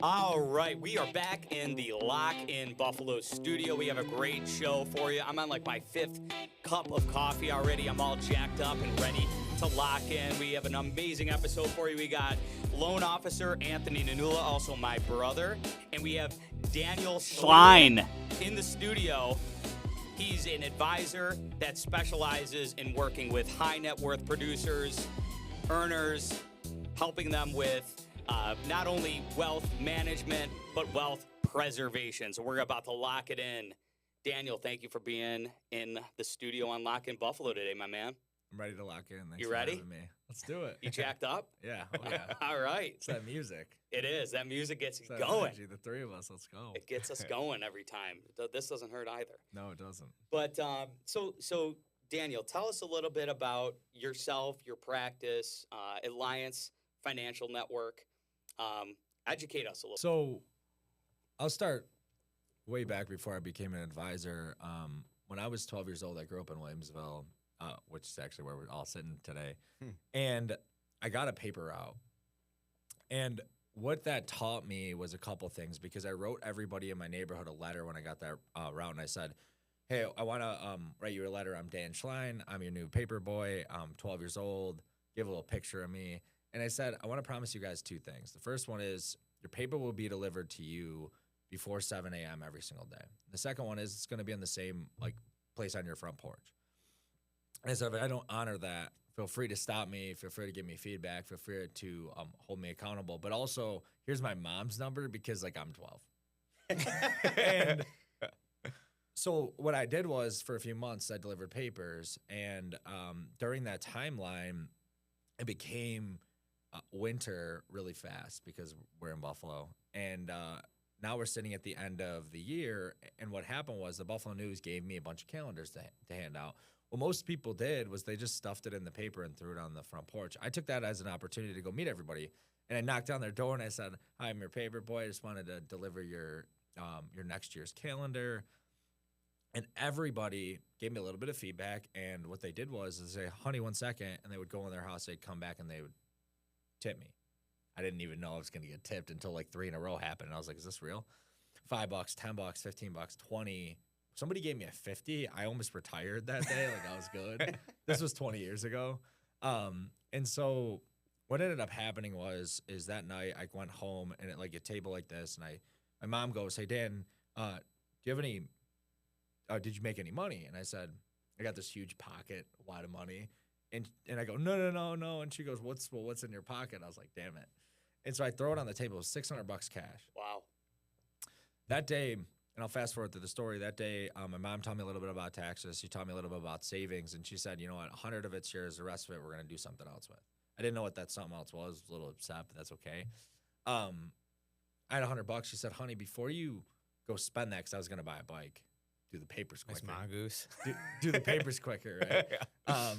All right, we are back in the Lock in Buffalo studio. We have a great show for you. I'm on like my 5th cup of coffee already. I'm all jacked up and ready to lock in. We have an amazing episode for you. We got Loan Officer Anthony Nanula, also my brother, and we have Daniel Schlein in the studio. He's an advisor that specializes in working with high net worth producers, earners, helping them with not only wealth management, but wealth preservation. So we're about to lock it in. Daniel, thank you for being in the studio on Lock in Buffalo today, my man. I'm ready to lock in. Thanks You for ready? having me. Let's do it. You jacked up? Yeah. Oh, yeah. All right. It's that music. It is. That music gets you It's that going. energy, the three of us. Let's go. It gets us going every time. This doesn't hurt either. No, it doesn't. But so Daniel, tell us a little bit about yourself, your practice, Alliance Financial Network. Educate us a little. So I'll start way back before I became an advisor. When I was 12 years old, I grew up in Williamsville, which is actually where we're all sitting today. And I got a paper route. And what that taught me was a couple things, because I wrote everybody in my neighborhood a letter when I got that route. And I said, hey, I want to write you a letter. I'm Dan Schlein. I'm your new paper boy. I'm 12 years old. Give a little picture of me. And I said, I want to promise you guys two things. The first one is your paper will be delivered to you before 7 a.m. every single day. The second one is it's going to be in the same place on your front porch. And I said, if I don't honor that, feel free to stop me. Feel free to give me feedback. Feel free to hold me accountable. But also, here's my mom's number because, I'm 12. And so what I did was, for a few months, I delivered papers. And during that timeline, it became winter really fast because we're in Buffalo. And now we're sitting at the end of the year. And what happened was the Buffalo News gave me a bunch of calendars to hand out. What most people did was they just stuffed it in the paper and threw it on the front porch. I took that as an opportunity to go meet everybody. And I knocked on their door and I said, hi, I'm your paper boy. I just wanted to deliver your next year's calendar. And everybody gave me a little bit of feedback. And what they did was they say, honey, 1 second. And they would go in their house. They'd come back and they would tip me. I didn't even know I was going to get tipped until 3 in a row happened. And I was like, is this real? $5, $10, $15, $20. Somebody gave me a 50. I almost retired that day. I was good. This was 20 years ago. And so what ended up happening is that night I went home and at a table like this, and my mom goes, hey, Dan, do you have any, did you make any money? And I said, I got this huge pocket, a lot of money. And I go, no. And she goes, what's in your pocket? I was like, damn it. And so I throw it on the table. It was $600 cash. Wow. That day, and I'll fast forward to the story. That day, my mom taught me a little bit about taxes. She taught me a little bit about savings. And she said, you know what, 100 of it's yours. The rest of it, we're going to do something else with. I didn't know what that something else was. I was a little upset, but that's okay. I had $100. She said, honey, before you go spend that, because I was going to buy a bike, do the papers quicker. Nice mongoose. Do the papers quicker, right? Yeah.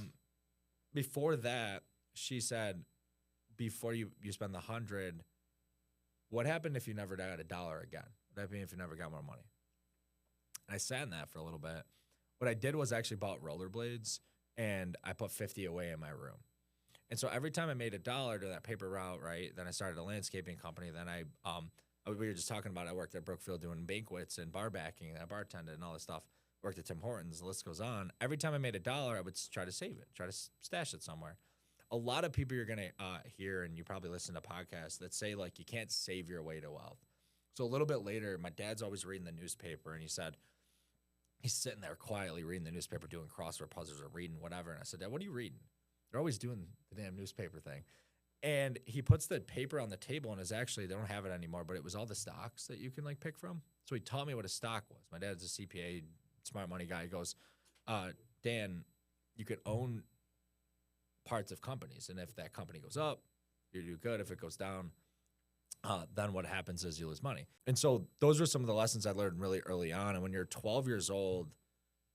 Before that, she said, before you spend the 100, what happened if you never got $1 again? What happened if you never got more money? And I sat in that for a little bit. What I did was I actually bought rollerblades, and I put 50 away in my room. And so every time I made $1 to that paper route, right, then I started a landscaping company. Then we were just talking about, I worked at Brookfield doing banquets and bar backing, and I bartended and all this stuff. Worked at Tim Hortons, the list goes on. Every time I made $1, I would try to save it, try to stash it somewhere. A lot of people you're going to hear, and you probably listen to podcasts that say, you can't save your way to wealth. So a little bit later, my dad's always reading the newspaper, and he said, he's sitting there quietly reading the newspaper, doing crossword puzzles or reading whatever. And I said, Dad, what are you reading? They're always doing the damn newspaper thing. And he puts the paper on the table, and they don't have it anymore, but it was all the stocks that you can pick from. So he taught me what a stock was. My dad's a CPA, smart money guy. He goes, Dan, you could own parts of companies. And if that company goes up, you do good. If it goes down, then what happens is you lose money. And so those are some of the lessons I learned really early on. And when you're 12 years old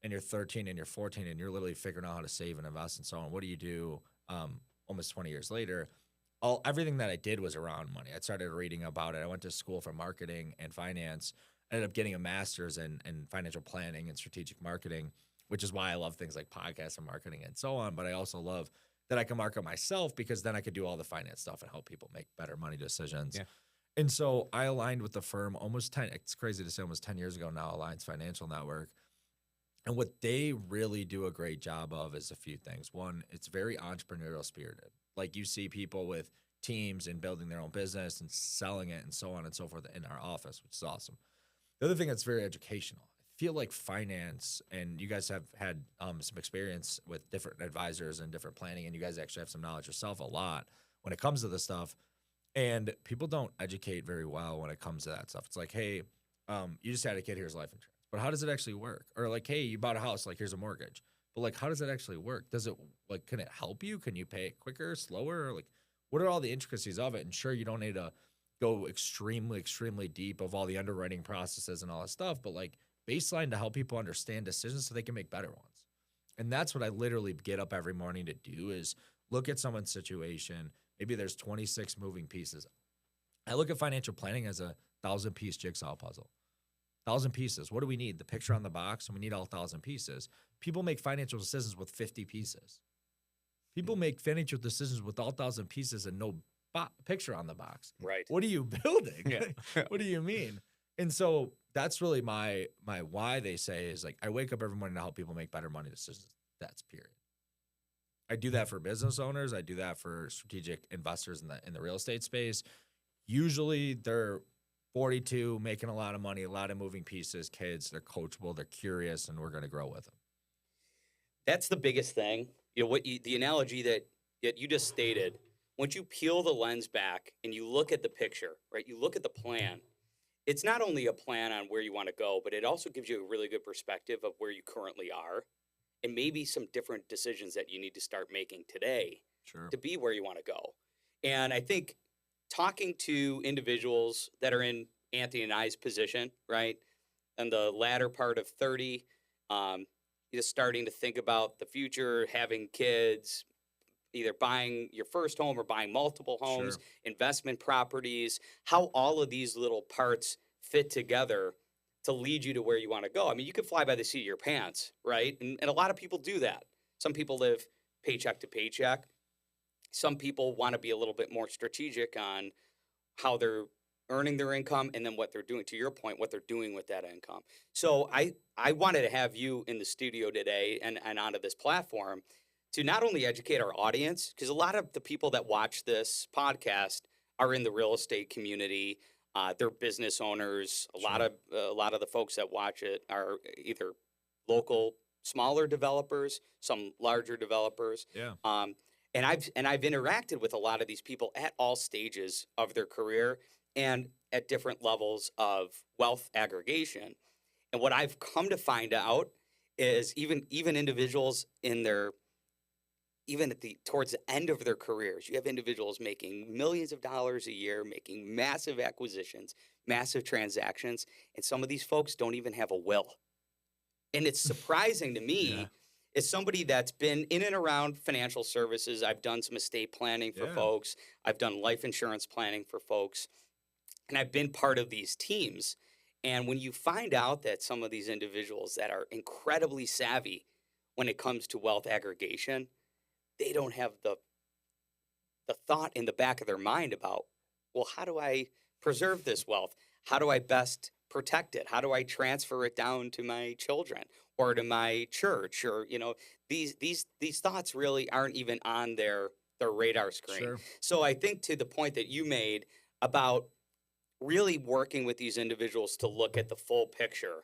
and you're 13 and you're 14 and you're literally figuring out how to save and invest and so on, what do you do almost 20 years later? Everything that I did was around money. I started reading about it. I went to school for marketing and finance. I ended up getting a master's in financial planning and strategic marketing, which is why I love things like podcasts and marketing and so on. But I also love that I can market myself, because then I could do all the finance stuff and help people make better money decisions. Yeah. And so I aligned with the firm almost 10, it's crazy to say almost 10 years ago now, Alliance Financial Network. And what they really do a great job of is a few things. One, it's very entrepreneurial spirited. Like you see people with teams and building their own business and selling it and so on and so forth in our office, which is awesome. The other thing that's very educational. I feel like finance, and you guys have had some experience with different advisors and different planning, and you guys actually have some knowledge yourself a lot when it comes to this stuff. And people don't educate very well when it comes to that stuff. It's like, hey, you just had a kid, here's life insurance. But how does it actually work? Or like, hey, you bought a house, like here's a mortgage. But like, how does it actually work? Does it like, can it help you? Can you pay it quicker, slower? Like, what are all the intricacies of it? And sure, you don't need to go extremely, extremely deep of all the underwriting processes and all that stuff, but like baseline to help people understand decisions so they can make better ones. And that's what I literally get up every morning to do is look at someone's situation. Maybe there's 26 moving pieces. I look at financial planning as a 1,000-piece jigsaw puzzle. 1,000 pieces. What do we need? The picture on the box, and we need all 1,000 pieces. People make financial decisions with 50 pieces. People make financial decisions with all 1,000 pieces and no picture on the box. Right. What are you building? Yeah. What do you mean? And so that's really my why they say is like, I wake up every morning to help people make better money decisions. That's period. I do that for business owners. I do that for strategic investors in the real estate space. Usually they're 42, making a lot of money, a lot of moving pieces, kids, they're coachable, they're curious, and we're going to grow with them. That's the biggest thing. You know, the analogy that you just stated, once you peel the lens back and you look at the picture, right? You look at the plan. It's not only a plan on where you want to go, but it also gives you a really good perspective of where you currently are and maybe some different decisions that you need to start making today to be where you want to go. And I think talking to individuals that are in Anthony and I's position, right, and the latter part of 30, just starting to think about the future, having kids, either buying your first home or buying multiple homes, investment properties, how all of these little parts fit together to lead you to where you want to go. I mean, you could fly by the seat of your pants, right? And a lot of people do that. Some people live paycheck to paycheck. Some people want to be a little bit more strategic on how they're earning their income and then what they're doing, to your point, what they're doing with that income. So I wanted to have you in the studio today and onto this platform to not only educate our audience, because a lot of the people that watch this podcast are in the real estate community. They're business owners. A lot of the folks that watch it are either local, smaller developers, some larger developers. Yeah. And I've interacted with a lot of these people at all stages of their career and at different levels of wealth aggregation. And what I've come to find out is even individuals in their towards the end of their careers, you have individuals making millions of dollars a year, making massive acquisitions, massive transactions, and some of these folks don't even have a will. And it's surprising to me, as somebody that's been in and around financial services. I've done some estate planning for folks. I've done life insurance planning for folks, and I've been part of these teams. And when you find out that some of these individuals that are incredibly savvy when it comes to wealth aggregation, they don't have the thought in the back of their mind about, well, how do I preserve this wealth? How do I best protect it? How do I transfer it down to my children or to my church? Or, you know, these thoughts really aren't even on their radar screen. So I think to the point that you made about really working with these individuals to look at the full picture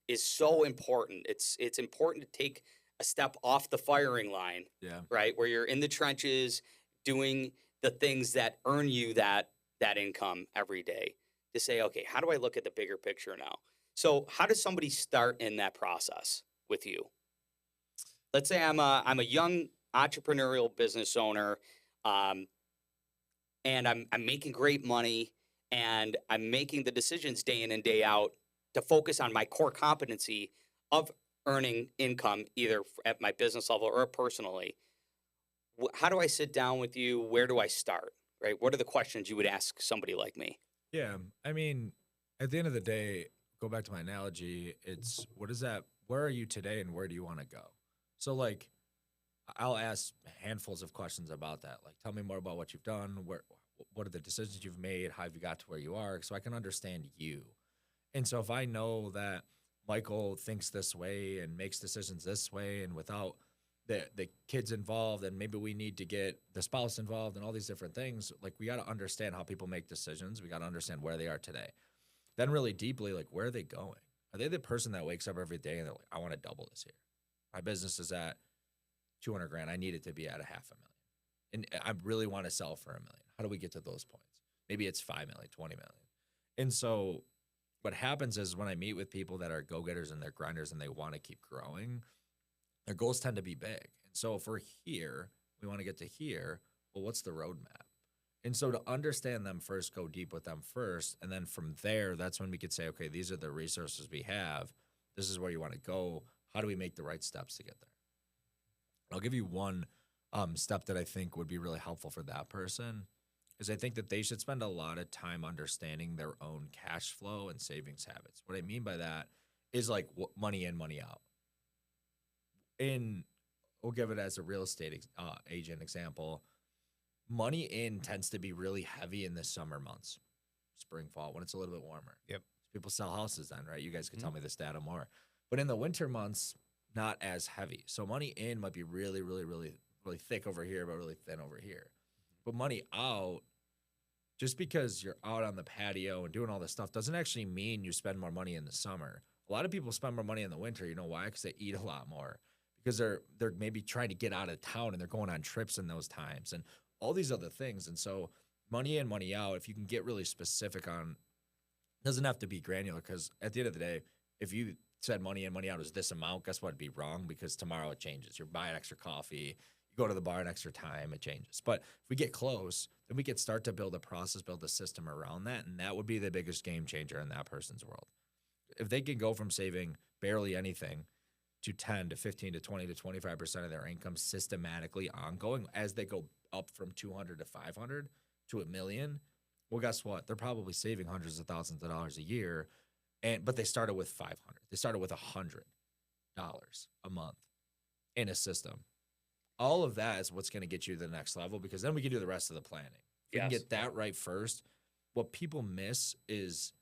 is so important. It's important to take a step off the firing line, right? Where you're in the trenches doing the things that earn you that income every day, to say, okay, how do I look at the bigger picture now? So how does somebody start in that process with you? Let's say I'm a young entrepreneurial business owner, and I'm making great money, and I'm making the decisions day in and day out to focus on my core competency of earning income, either at my business level or personally. How do I sit down with you? Where do I start? Right? What are the questions you would ask somebody like me? Yeah. I mean, at the end of the day, go back to my analogy. It's where are you today and where do you want to go? So like, I'll ask handfuls of questions about that. Like, tell me more about what you've done. what are the decisions you've made? How have you got to where you are? So I can understand you. And so if I know that Michael thinks this way and makes decisions this way, and without the kids involved, and maybe we need to get the spouse involved and all these different things, like we got to understand how people make decisions. We got to understand where they are today. Then really deeply, like, where are they going? Are they the person that wakes up every day and they're like, I want to double this here. My business is at 200 grand. I need it to be at a 500,000. And I really want to sell for $1 million. How do we get to those points? Maybe it's 5 million, 20 million. And so what happens is when I meet with people that are go-getters and they're grinders and they want to keep growing, their goals tend to be big. And so if we're here, we want to get to here, well, what's the roadmap? And so to understand them first, go deep with them first. And then from there, that's when we could say, okay, these are the resources we have. This is where you want to go. How do we make the right steps to get there? I'll give you one step that I think would be really helpful for that person is I think that they should spend a lot of time understanding their own cash flow and savings habits. What I mean by that is like money in, money out. We'll give it as a real estate agent example. Money in tends to be really heavy in the summer months, spring, fall, when it's a little bit warmer. Yep. People sell houses then, right? You guys can tell me this data more. But in the winter months, not as heavy. So money in might be really, really, really, really thick over here, but really thin over here. But money out, just because you're out on the patio and doing all this stuff doesn't actually mean you spend more money in the summer. A lot of people spend more money in the winter. You know why? Because they eat a lot more. Because they're maybe trying to get out of town and they're going on trips in those times and all these other things. And so money in, money out, if you can get really specific on, doesn't have to be granular, because at the end of the day, if you said money in, money out is this amount, guess what? It'd be wrong, because tomorrow it changes. You're buying extra coffee, you go to the bar an extra time, it changes. But if we get close, then we could start to build a process, build a system around that, and that would be the biggest game changer in that person's world. If they can go from saving barely anything to 10 to 15 to 20 to 25% of their income systematically ongoing as they go up from 200 to 500 to $1 million, well, guess what? They're probably saving hundreds of thousands of dollars a year, but they started with 500. They started with $100 a month in a system. All of that is what's going to get you to the next level, because then we can do the rest of the planning. If we can get that right first, what people miss is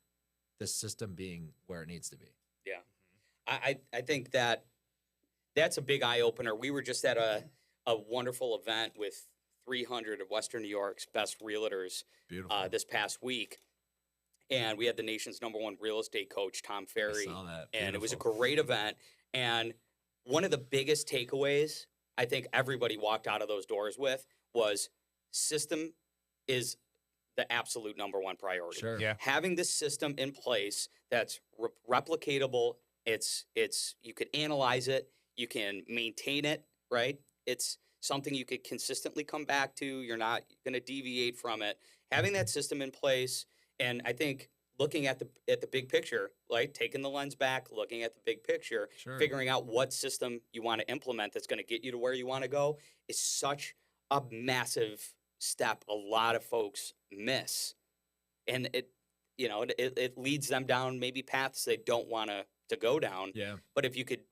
the system being where it needs to be. Yeah. I think that's a big eye-opener. We were just at a wonderful event with 300 of Western New York's best realtors this past week. And we had the nation's #1 real estate coach, Tom Ferry. I saw that. And it was a great event. And one of the biggest takeaways I think everybody walked out of those doors with was system is the absolute #1 priority. Sure. Yeah. Having this system in place that's replicatable, it's you could analyze it, you can maintain it, right? It's something you could consistently come back to. You're not going to deviate from it. Having that system in place, and I think looking at the big picture, like taking the lens back, looking at the big picture, Sure. figuring out what system you want to implement that's going to get you to where you want to go is such a massive step a lot of folks miss. And it leads them down maybe paths they don't want to go down. Yeah. But if you could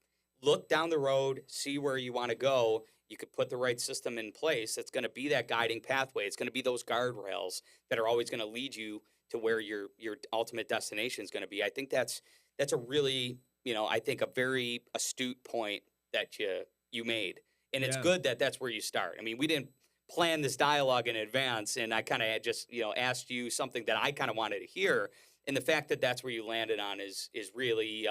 look down the road, see where you want to go, you could put the right system in place. It's going to be that guiding pathway. It's going to be those guardrails that are always going to lead you to where your ultimate destination is going to be. I think that's a really, I think a very astute point that you made. And it's good that that's where you start. I mean, we didn't plan this dialogue in advance, and I kind of just, asked you something that I kind of wanted to hear. And the fact that that's where you landed on is really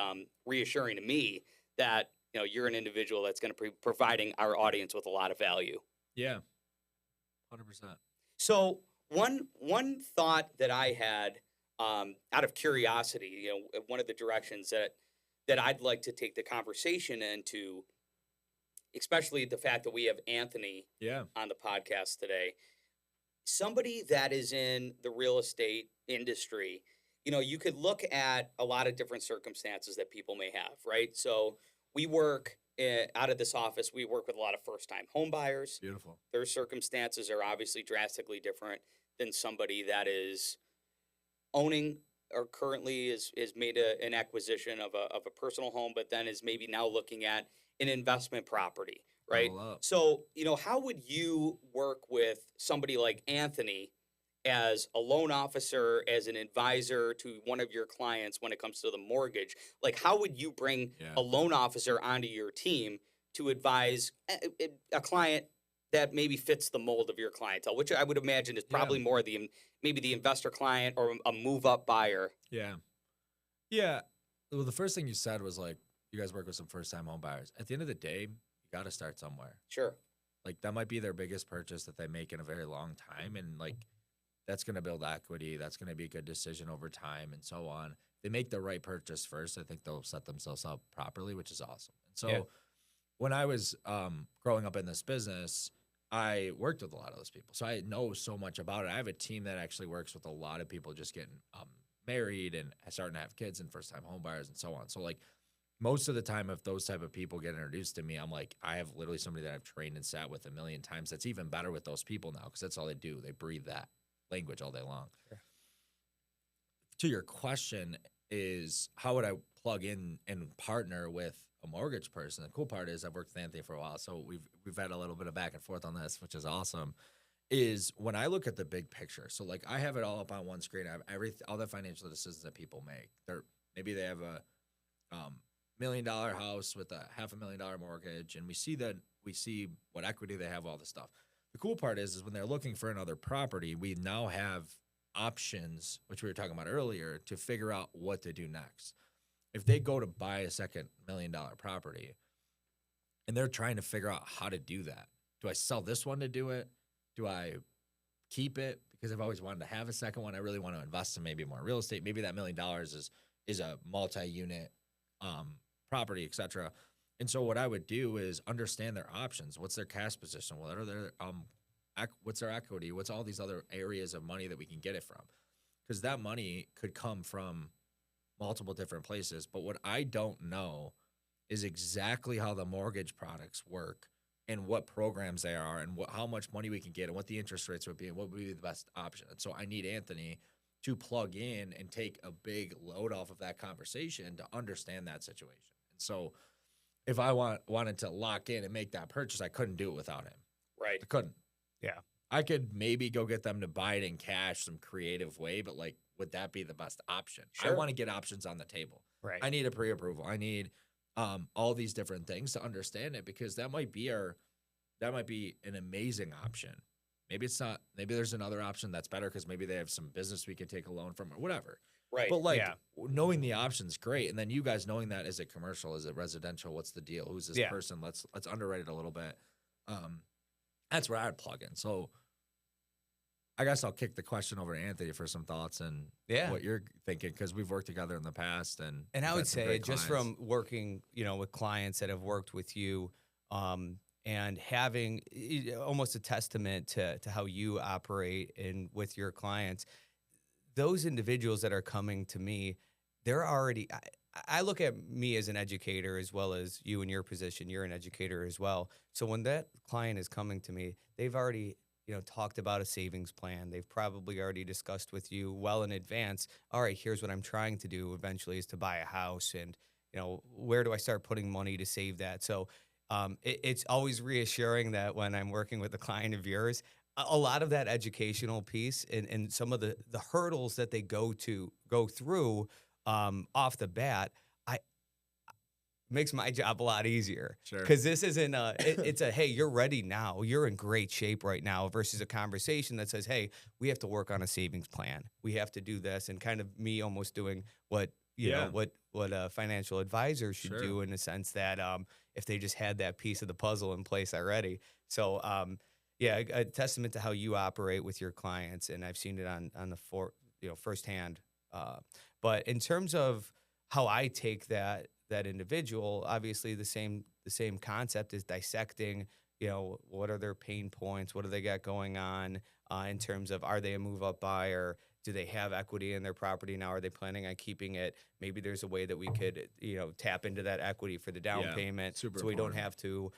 reassuring to me that, you're an individual that's going to be providing our audience with a lot of value. Yeah. 100%. So one thought that I had out of curiosity, one of the directions that I'd like to take the conversation into, especially the fact that we have Anthony on the podcast today, somebody that is in the real estate industry, you could look at a lot of different circumstances that people may have, right? So we work out of this office, we work with a lot of first-time home buyers. Beautiful. Their circumstances are obviously drastically different than somebody that is owning or currently is made an acquisition of a personal home, but then is maybe now looking at an investment property, right? So, how would you work with somebody like Anthony as a loan officer, as an advisor to one of your clients when it comes to the mortgage, like how would you bring Yeah. a loan officer onto your team to advise a client that maybe fits the mold of your clientele, which I would imagine is probably more the maybe the investor client or a move up buyer. Yeah. Yeah. Well, the first thing you said was like, you guys work with some first time home buyers. At the end of the day, you got to start somewhere. Sure. Like that might be their biggest purchase that they make in a very long time. And like, that's going to build equity. That's going to be a good decision over time and so on. If they make the right purchase first, I think they'll set themselves up properly, which is awesome. And so when I was growing up in this business, I worked with a lot of those people. So I know so much about it. I have a team that actually works with a lot of people just getting married and starting to have kids and first time home buyers and so on. So like most of the time, if those type of people get introduced to me, I'm like, I have literally somebody that I've trained and sat with a million times. That's even better with those people now because that's all they do. They breathe that language all day long. Sure. To your question is how would I plug in and partner with a mortgage person? The cool part is I've worked with Anthony for a while, so we've had a little bit of back and forth on this, which is awesome. Is when I look at the big picture. So like I have it all up on one screen. I have all the financial decisions that people make. Maybe they have a $1 million house with a $500,000 mortgage, and we see what equity they have, all this stuff. The cool part is when they're looking for another property, we now have options, which we were talking about earlier, to figure out what to do next. If they go to buy a second $1 million property and they're trying to figure out how to do that, do I sell this one to do it? Do I keep it? Because I've always wanted to have a second one. I really want to invest in maybe more real estate. Maybe that $1 million is a multi-unit property, et cetera. And so what I would do is understand their options. What's their cash position? What are their what's their equity? What's all these other areas of money that we can get it from? Because that money could come from multiple different places. But what I don't know is exactly how the mortgage products work and what programs they are and how much money we can get and what the interest rates would be and what would be the best option. And so I need Anthony to plug in and take a big load off of that conversation to understand that situation. And so if I wanted to lock in and make that purchase, I couldn't do it without him. Right. I couldn't. Yeah. I could maybe go get them to buy it in cash some creative way, but like, would that be the best option? Sure. I want to get options on the table. Right. I need a pre-approval. I need all these different things to understand it because that might be an amazing option. Maybe it's not. Maybe there's another option that's better because maybe they have some business we can take a loan from or whatever. Right. But like knowing the options, great. And then you guys knowing that, is it commercial? Is it residential? What's the deal? Who's this person? Let's underwrite it a little bit. That's where I'd plug in. So I guess I'll kick the question over to Anthony for some thoughts and what you're thinking because we've worked together in the past and I would say just clients. from working, with clients that have worked with you, and having almost a testament to how you operate and with your clients, those individuals that are coming to me, they're already, I look at me as an educator as well as you in your position, you're an educator as well. So when that client is coming to me, they've already, talked about a savings plan. They've probably already discussed with you well in advance. All right, here's what I'm trying to do eventually is to buy a house and, where do I start putting money to save that? So it's always reassuring that when I'm working with a client of yours, a lot of that educational piece and some of the hurdles that they go through off the bat, makes my job a lot easier. Sure. Because this isn't it's a, hey, you're ready now. You're in great shape right now versus a conversation that says, hey, we have to work on a savings plan. We have to do this, and kind of me almost doing what a financial advisor should do in the sense that if they just had that piece of the puzzle in place already. So a testament to how you operate with your clients, and I've seen it on the firsthand. But in terms of how I take that individual, obviously the same concept is dissecting, what are their pain points? What do they got going on in terms of, are they a move up buyer? Do they have equity in their property now? Are they planning on keeping it? Maybe there's a way that we could, tap into that equity for the down payment so we don't have to,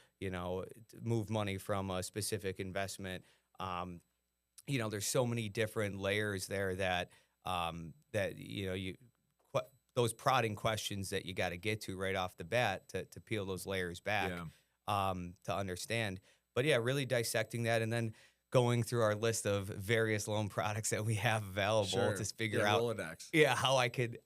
move money from a specific investment. There's so many different layers there that those prodding questions that you got to get to right off the bat to peel those layers back to understand. But really dissecting that and then going through our list of various loan products that we have available to figure out Rolodex. how I could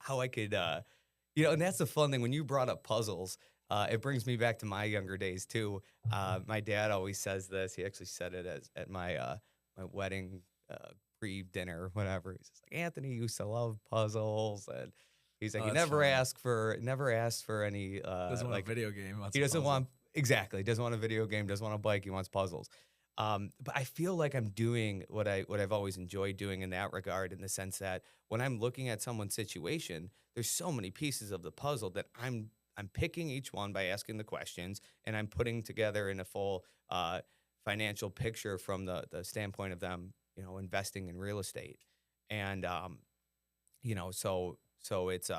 and that's the fun thing when you brought up puzzles. It brings me back to my younger days too. My dad always says this. He actually said it at my my wedding pre-dinner, whatever. He's just like, Anthony used to love puzzles, and he's like, he never asked for any Doesn't want a video game. He doesn't want doesn't want a video game, doesn't want a bike, he wants puzzles. But I feel like I'm doing what I've always enjoyed doing in that regard, in the sense that when I'm looking at someone's situation, there's so many pieces of the puzzle that I'm picking each one by asking the questions, and I'm putting together in a full financial picture from the standpoint of them, investing in real estate. And so it's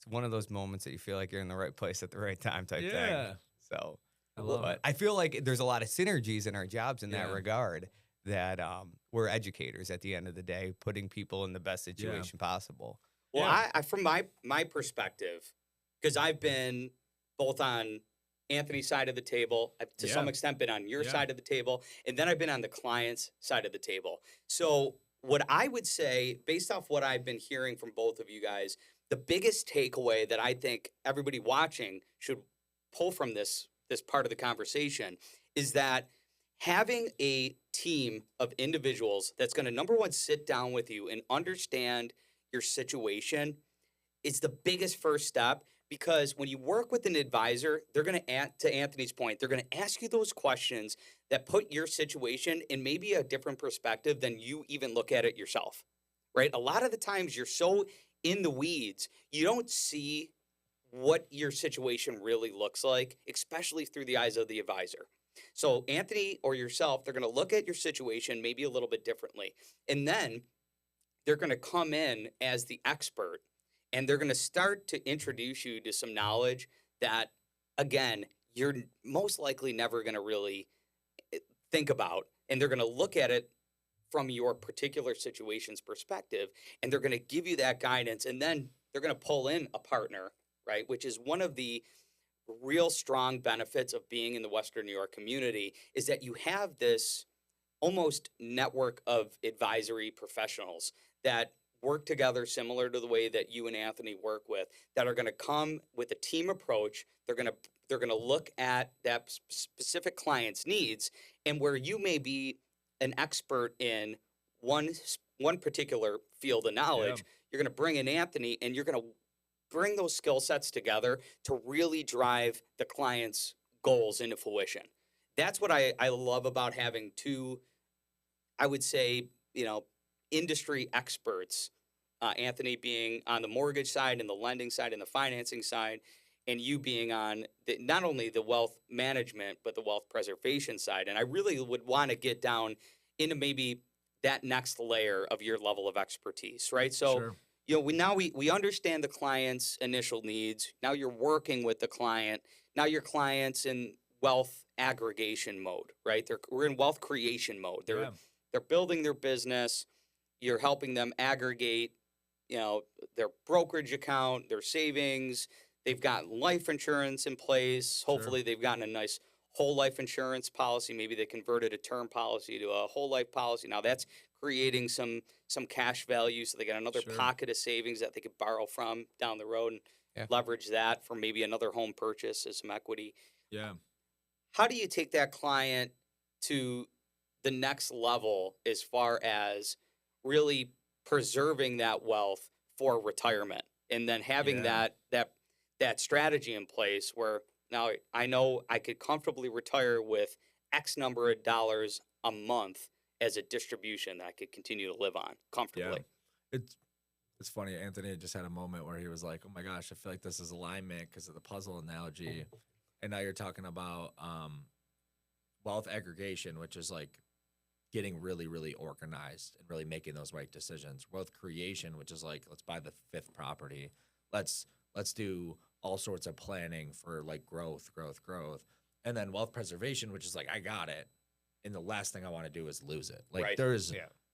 one of those moments that you feel like you're in the right place at the right time type thing. So I love it. I feel like there's a lot of synergies in our jobs in that regard, that we're educators at the end of the day, putting people in the best situation possible. Well, I from my perspective, because I've been both on Anthony's side of the table, I've to some extent been on your side of the table, and then I've been on the client's side of the table. So what I would say, based off what I've been hearing from both of you guys, the biggest takeaway that I think everybody watching should pull from this part of the conversation is that having a team of individuals that's going to, number one, sit down with you and understand your situation is the biggest first step. Because when you work with an advisor, they're going to Anthony's point, they're going to ask you those questions that put your situation in maybe a different perspective than you even look at it yourself, right? A lot of the times you're so in the weeds, you don't see what your situation really looks like, especially through the eyes of the advisor. So Anthony or yourself, they're going to look at your situation maybe a little bit differently. And then they're going to come in as the expert, and they're going to start to introduce you to some knowledge that, again, you're most likely never going to really think about. And they're going to look at it from your particular situation's perspective, and they're going to give you that guidance. And then they're going to pull in a partner, right? Which is one of the real strong benefits of being in the Western New York community, is that you have this almost network of advisory professionals that work together similar to the way that you and Anthony work with, that are going to come with a team approach. They're going to look at that specific client's needs, and where you may be an expert in one particular field of knowledge, you're going to bring in Anthony, and you're going to bring those skill sets together to really drive the client's goals into fruition. That's what I love about having two, I would say, industry experts, Anthony being on the mortgage side and the lending side and the financing side, and you being on not only the wealth management, but the wealth preservation side. And I really would want to get down into maybe that next layer of your level of expertise, right? So, we understand the client's initial needs. Now you're working with the client. Now your client's in wealth aggregation mode, right? We're in wealth creation mode. They're building their business. You're helping them aggregate, their brokerage account, their savings. They've got life insurance in place. Hopefully they've gotten a nice whole life insurance policy. Maybe they converted a term policy to a whole life policy. Now that's creating some cash value, so they got another pocket of savings that they could borrow from down the road and leverage that for maybe another home purchase as some equity. Yeah. How do you take that client to the next level as far as really preserving that wealth for retirement, and then having that strategy in place where now I know I could comfortably retire with X number of dollars a month as a distribution that I could continue to live on comfortably? Yeah. It's funny. Anthony just had a moment where he was like, oh my gosh, I feel like this is alignment because of the puzzle analogy. And now you're talking about wealth aggregation, which is like getting really, really organized and really making those right decisions. Wealth creation, which is like, let's buy the 5th property. Let's do all sorts of planning for like growth. And then wealth preservation, which is like, I got it, and the last thing I want to do is lose it. Like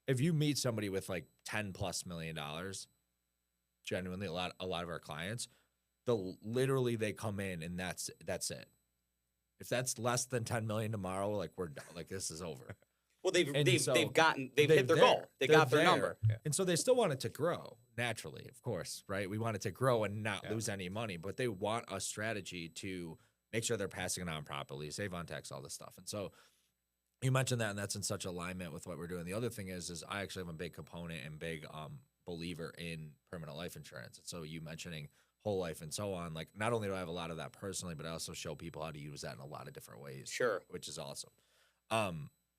if you meet somebody with like $10+ million, genuinely a lot of our clients, literally they come in and that's it. If that's less than 10 million tomorrow, like we're like, this is over. Well, they've And hit so their they're goal. They They're got their there. number. Yeah. And so they still want it to grow naturally, of course, right? We want it to grow and not Yeah. lose any money, but they want a strategy to make sure they're passing it on properly, save on tax, all this stuff. And so you mentioned that, and that's in such alignment with what we're doing. The other thing is I actually am a big component and big believer in permanent life insurance. And so you mentioning whole life and so on, like not only do I have a lot of that personally, but I also show people how to use that in a lot of different ways. Sure. Which is awesome.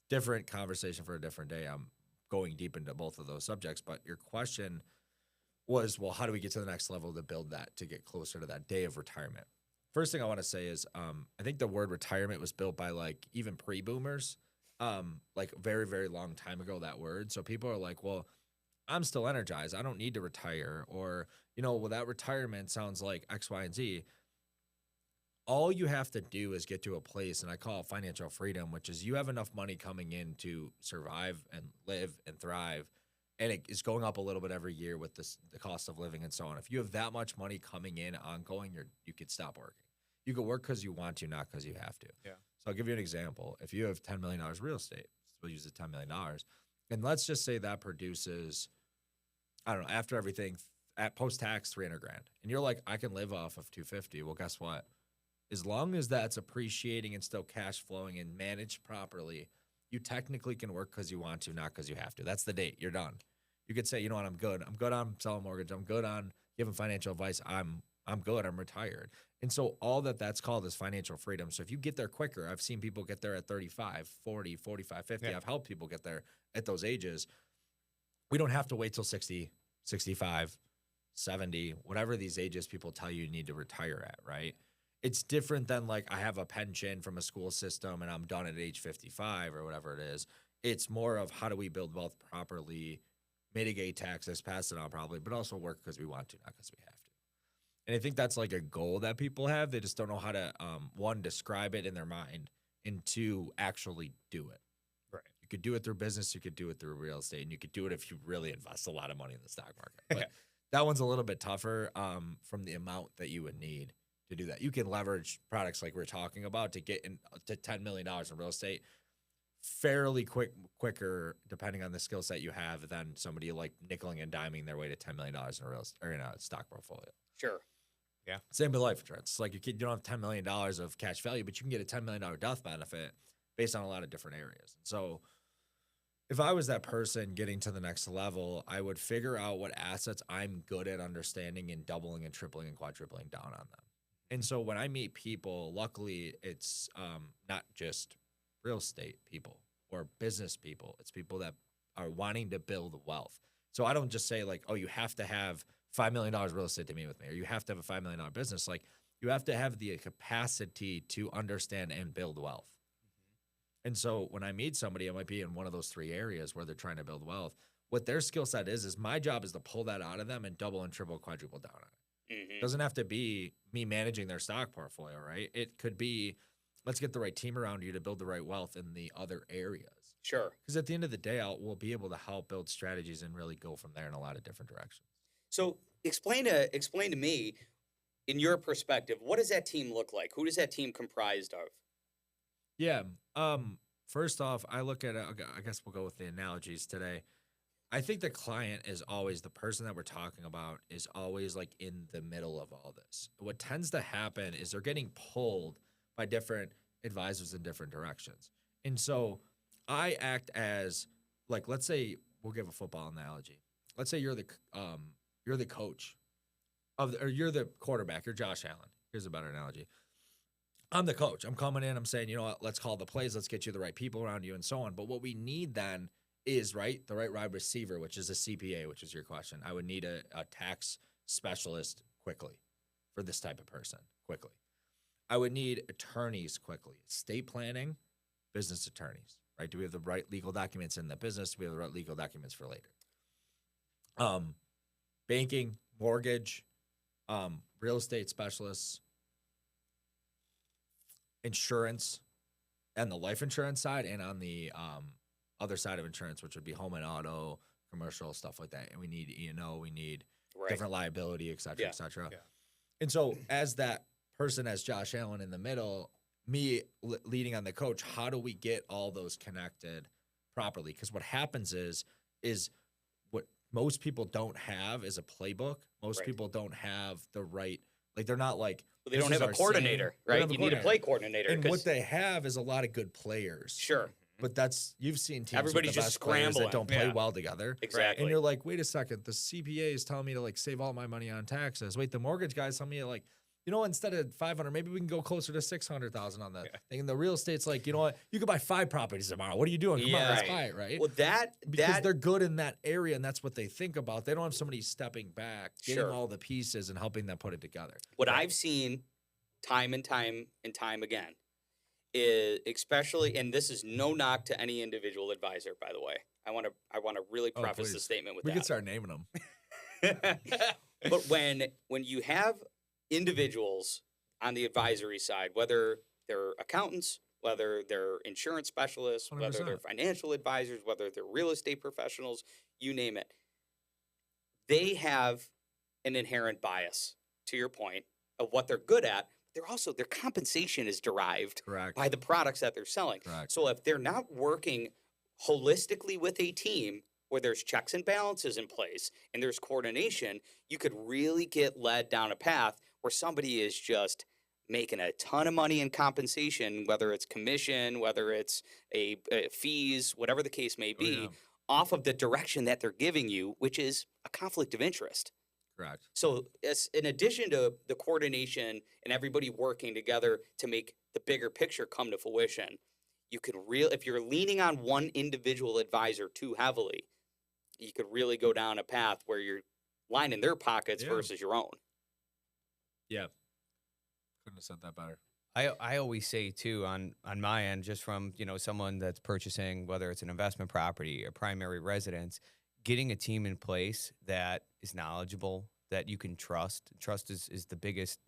Different conversation for a different day. I'm going deep into both of those subjects, but your question was, well, how do we get to the next level to build that, to get closer to that day of retirement? First thing I want to say is I think the word retirement was built by like even pre-boomers, like very, very long time ago, that word. So people are like, well, I'm still energized. I don't need to retire. Or, well, that retirement sounds like X, Y, and Z. All you have to do is get to a place, and I call it financial freedom, which is you have enough money coming in to survive and live and thrive. And it is going up a little bit every year with the cost of living and so on. If you have that much money coming in ongoing, you could stop working. You could work because you want to, not because you have to. Yeah. So I'll give you an example. If you have $10 million real estate, we'll use the $10 million. And let's just say that produces, I don't know, after everything, at post-tax, $300,000. And you're like, I can live off of $250,000. Well, guess what? As long as that's appreciating and still cash flowing and managed properly, you technically can work because you want to, not because you have to. That's the date. You're done. You could say, you know what, I'm good. I'm good on selling mortgage. I'm good on giving financial advice. I'm good. I'm retired. And so all that's called is financial freedom. So if you get there quicker, I've seen people get there at 35, 40, 45, 50. Yeah. I've helped people get there at those ages. We don't have to wait till 60, 65, 70, whatever these ages people tell you need to retire at, right? It's different than like I have a pension from a school system and I'm done at age 55 or whatever it is. It's more of how do we build wealth properly, mitigate taxes, pass it on properly, but also work because we want to, not because we have to. And I think that's like a goal that people have. They just don't know how to, one, describe it in their mind, and two, actually do it. Right. You could do it through business. You could do it through real estate. And you could do it if you really invest a lot of money in the stock market. But that one's a little bit tougher from the amount that you would need to do that. You can leverage products like we're talking about to get to $10 million in real estate fairly quicker, depending on the skill set you have, than somebody like nickeling and diming their way to $10 million in a real estate, or in a stock portfolio. Sure. Yeah. Same with life insurance. It's like you don't have $10 million of cash value, but you can get a $10 million death benefit based on a lot of different areas. So if I was that person getting to the next level, I would figure out what assets I'm good at understanding and doubling and tripling and quadrupling down on them. And so when I meet people, luckily it's not just real estate people or business people. It's people that are wanting to build wealth. So I don't just say like, oh, you have to have $5 million real estate to meet with me, or you have to have a $5 million business. Like you have to have the capacity to understand and build wealth. And so when I meet somebody, it might be in one of those three areas where they're trying to build wealth. What their skill set is my job is to pull that out of them and double and triple, quadruple down on it. Mm-hmm. It doesn't have to be me managing their stock portfolio, right? It could be, let's get the right team around you to build the right wealth in the other areas. Sure. Because at the end of the day, we'll be able to help build strategies and really go from there in a lot of different directions. So explain to me, in your perspective, what does that team look like? Who does that team comprised of? Yeah. First off, I look at it, I guess we'll go with the analogies today. I think the client is always, the person that we're talking about is always like in the middle of all this. What tends to happen is they're getting pulled by different advisors in different directions. And so I act as, like, let's say we'll give a football analogy. Let's say you're the coach or you're the quarterback. You're Josh Allen. Here's a better analogy. I'm the coach. I'm coming in. I'm saying, you know what? Let's call the plays. Let's get you the right people around you and so on. But what we need then is the right wide receiver, which is a CPA, which is your question. I would need a tax specialist quickly for this type of person quickly. I would need attorneys quickly, estate planning, business attorneys, right? Do we have the right legal documents in the business? Do we have the right legal documents for later? Banking, mortgage, real estate specialists, insurance, and the life insurance side, and on the other side of insurance, which would be home and auto, commercial, stuff like that. And we need E&O, we need different liability, et cetera, et cetera. Yeah. And so as that person, as Josh Allen in the middle, me leading on the coach, how do we get all those connected properly. Because what happens is what most people don't have is a playbook. Most Right. people don't have the right, like they're not like, They this don't is have a our coordinator, saying. They don't right? have a You need a coordinator. play coordinator. And 'cause- what they have is a lot of good players. Sure. But you've seen teams Everybody's with the just best players that scrambling. don't play Yeah. well together. Exactly. And you're like, wait a second, the CPA is telling me to like save all my money on taxes. Wait, the mortgage guy's telling me like, you know, instead of 500, maybe we can go closer to 600,000 on that thing. And the real estate's like, you know what, you could buy 5 properties tomorrow. What are you doing? Come on, Yeah. let's Right. buy it, right? Well, Because they're good in that area, and that's what they think about. They don't have somebody stepping back, getting Sure. all the pieces and helping them put it together. what I've seen time and time again is, especially, and this is no knock to any individual advisor, by the way. I want to really Oh, preface the please. statement with We that. could start naming them. But when you have individuals on the advisory side, whether they're accountants, whether they're insurance specialists, whether they're 100%. financial advisors, whether they're real estate professionals, you name it, they have an inherent bias, to your point, of what they're good at. Their compensation is derived Correct. by the products that they're selling. Correct. So if they're not working holistically with a team where there's checks and balances in place and there's coordination, you could really get led down a path where somebody is just making a ton of money in compensation, whether it's commission, whether it's a fees, whatever the case may be, yeah. off of the direction that they're giving you, which is a conflict of interest. Correct. So, in addition to the coordination and everybody working together to make the bigger picture come to fruition, you could if you're leaning on one individual advisor too heavily, you could really go down a path where you're lining their pockets Yeah. versus your own. Yeah. Couldn't have said that better. I always say too on my end, just from someone that's purchasing, whether it's an investment property or primary residence, getting a team in place that is knowledgeable, that you can trust. Trust is the biggest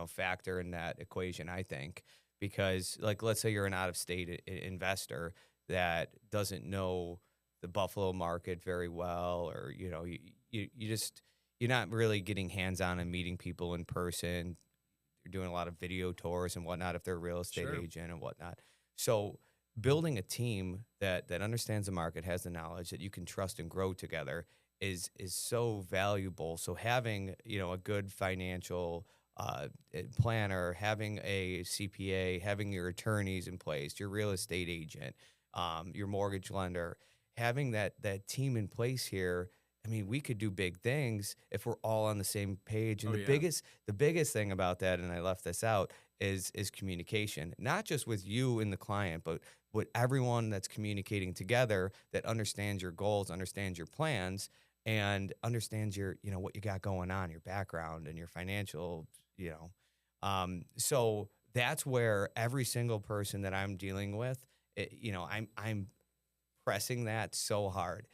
factor in that equation, I think, because like let's say you're an out of state investor that doesn't know the Buffalo market very well, or you're not really getting hands on and meeting people in person. You're doing a lot of video tours and whatnot if they're a real estate Sure. agent and whatnot. So building a team that understands the market, has the knowledge that you can trust and grow together is so valuable. So having a good financial planner, having a CPA, having your attorneys in place, your real estate agent, your mortgage lender, having that team in place here. I mean, we could do big things if we're all on the same page. And Oh, the yeah. biggest thing about that, and I left this out, is communication. Not just with you and the client, but with everyone that's communicating together, that understands your goals, understands your plans, and understands your what you got going on, your background and your financial. So that's where every single person that I'm dealing with, I'm pressing that so hard.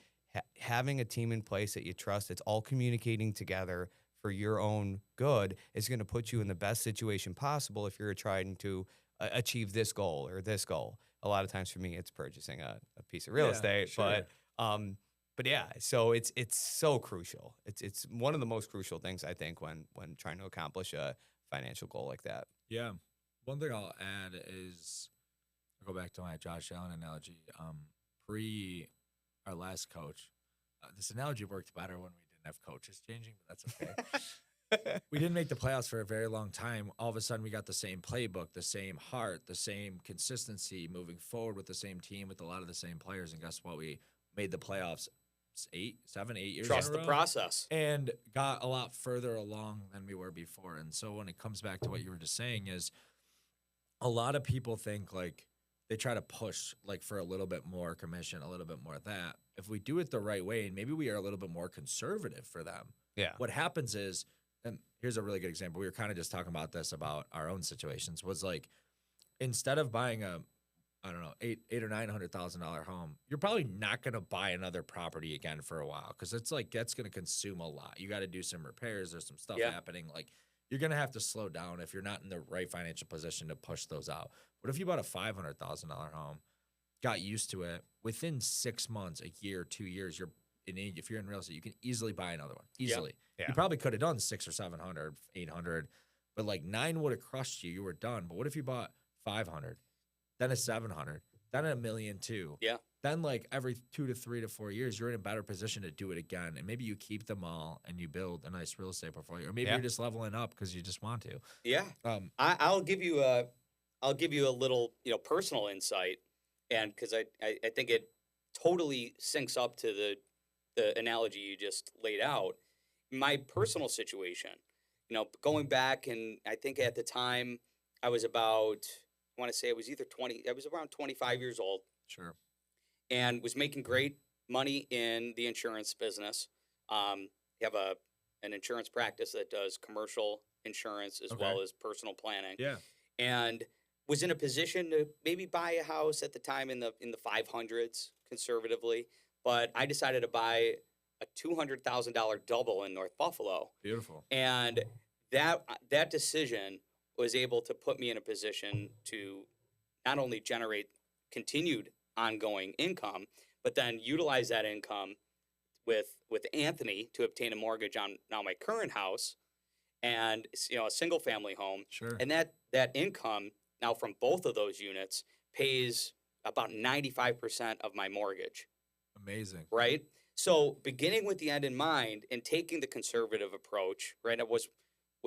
Having a team in place that you trust, that's all communicating together for your own good, is going to put you in the best situation possible if you're trying to achieve this goal or this goal. A lot of times for me, it's purchasing a piece of real Yeah, estate, sure. but yeah, so it's so crucial. It's one of the most crucial things, I think, when trying to accomplish a financial goal like that. Yeah. One thing I'll add is, I'll go back to my Josh Allen analogy. Pre our last coach, this analogy worked better when we didn't have coaches changing, but that's okay. We didn't make the playoffs for a very long time. All of a sudden, we got the same playbook, the same heart, the same consistency, moving forward with the same team, with a lot of the same players. And guess what? We made the playoffs 7, 8 years Trust in a the row, process. and got a lot further along than we were before. And so when it comes back to what you were just saying, is a lot of people think like they try to push like for a little bit more commission, a little bit more of that. If we do it the right way, and maybe we are a little bit more conservative for them, Yeah. what happens is, and here's a really good example. We were kind of just talking about this about our own situations, was like, instead of buying a, I don't know, $800,000 or $900,000 home, you're probably not going to buy another property again for a while. Cause it's like, that's going to consume a lot. You got to do some repairs. There's some stuff Yeah. happening. Like, you're going to have to slow down if you're not in the right financial position to push those out. What if you bought a $500,000 home, got used to it, within 6 months, a year, 2 years, if you're in real estate, you can easily buy another one easily. Yeah. You probably could have done 600 or 700, 800, but like 9 would have crushed you. You were done. But what if you bought 500, then a 700, then a $1.2 million? Yeah. then like every 2 to 3 to 4 years, you're in a better position to do it again. And maybe you keep them all and you build a nice real estate portfolio. Or maybe you're just leveling up because you just want to. Yeah. I'll give you a little, personal insight, and because I think it totally syncs up to the analogy you just laid out. My personal situation, going back, and I think at the time I was about, I want to say it was I was around 25 years old. Sure. And was making great money in the insurance business. You have an insurance practice that does commercial insurance as well as personal planning. Yeah. And was in a position to maybe buy a house at the time in the 500s conservatively, but I decided to buy a $200,000 double in North Buffalo. Beautiful. And that decision was able to put me in a position to not only generate continued ongoing income, but then utilize that income with Anthony to obtain a mortgage on now my current house, and a single family home. Sure. And that income now from both of those units pays about 95% of my mortgage. Amazing. Right? So beginning with the end in mind and taking the conservative approach, right? I was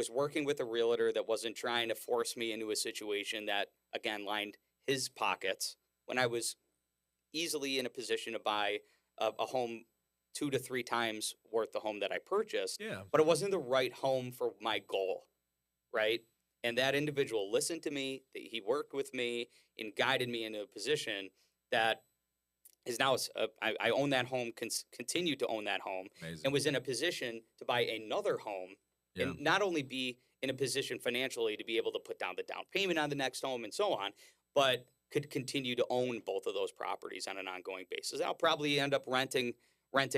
working with a realtor that wasn't trying to force me into a situation that, again, lined his pockets when I was easily in a position to buy a home 2 to 3 times worth the home that I purchased. Yeah. But it wasn't the right home for my goal, right? And that individual listened to me. He worked with me and guided me into a position that is now, I own that home, continue to own that home. Amazing. And was in a position to buy another home and not only be in a position financially to be able to put down the down payment on the next home and so on, but could continue to own both of those properties on an ongoing basis. I'll probably end up renting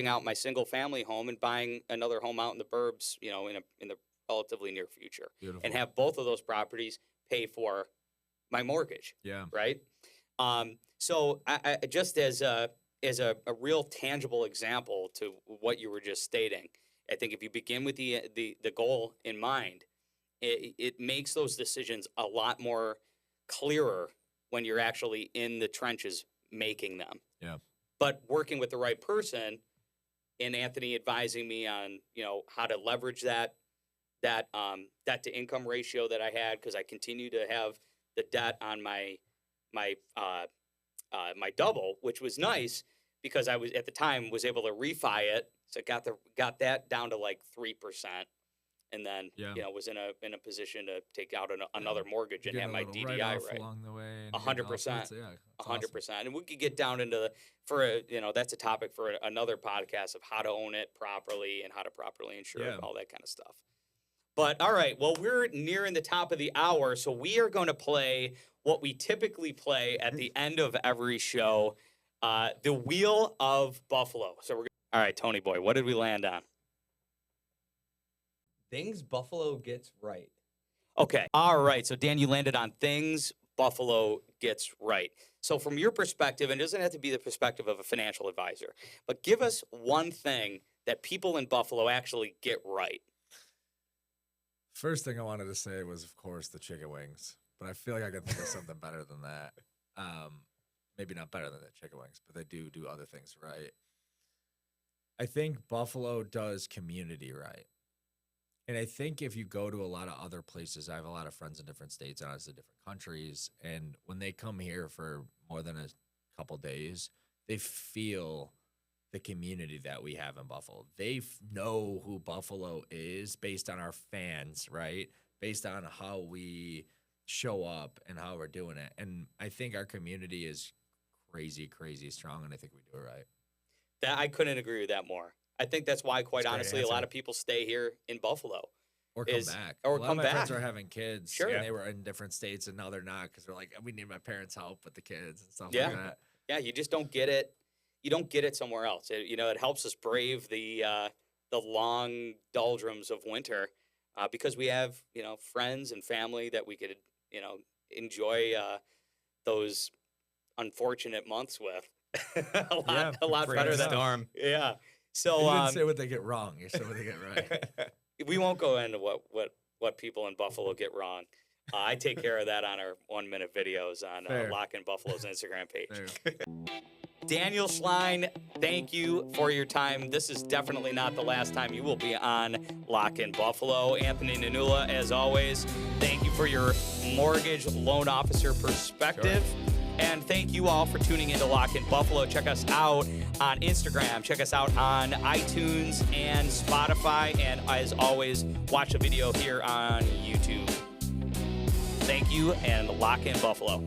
out my single family home and buying another home out in the burbs, in the relatively near future. Beautiful. And have both of those properties pay for my mortgage. Yeah. Right. So I just as a real tangible example to what you were just stating, I think if you begin with the goal in mind, it makes those decisions a lot more clearer when you're actually in the trenches making them. Yeah. But working with the right person, and Anthony advising me on, how to leverage that debt to income ratio that I had, because I continue to have the debt on my double, which was nice because I was at the time was able to refi it, so got that down to like 3%. And then, was in a position to take out another mortgage and have my DDI right along the way. 100%. Yeah, 100%. And we could get down into that's a topic for another podcast of how to own it properly and how to properly insure it, all that kind of stuff. But all right, well, we're nearing the top of the hour, so we are going to play what we typically play at the end of every show, the Wheel of Buffalo. So all right, Tony boy, what did we land on? Things Buffalo gets right. Okay. All right. So, Dan, you landed on things Buffalo gets right. So, from your perspective, and it doesn't have to be the perspective of a financial advisor, but give us one thing that people in Buffalo actually get right. First thing I wanted to say was, of course, the chicken wings. But I feel like I could think of something better than that. Maybe not better than the chicken wings, but they do other things right. I think Buffalo does community right. And I think if you go to a lot of other places, I have a lot of friends in different states and honestly different countries, and when they come here for more than a couple days, they feel the community that we have in Buffalo. They know who Buffalo is based on our fans, right? Based on how we show up and how we're doing it. And I think our community is crazy, crazy strong, and I think we do it right. I couldn't agree with that more. I think that's why, quite honestly, a lot of people stay here in Buffalo. Or come back. Or a lot come of my back. friends are having kids. Sure. And they were in different states, and now they're not because they're like, we need my parents' help with the kids and stuff like that. Yeah, you just don't get it. You don't get it somewhere else. It helps us brave the long doldrums of winter because we have, friends and family that we could, enjoy those unfortunate months with. a lot better than storm. Yeah. So you didn't say what they get wrong. You said what they get right. We won't go into what people in Buffalo get wrong. I take care of that on our 1-minute videos on Lock in Buffalo's Instagram page. Daniel Schlein, thank you for your time. This is definitely not the last time you will be on Lock in Buffalo. Anthony Nanula, as always, thank you for your mortgage loan officer perspective. Sure. And thank you all for tuning into Lock in Buffalo. Check us out on Instagram. Check us out on iTunes and Spotify. And as always, watch the video here on YouTube. Thank you, and Lock in Buffalo.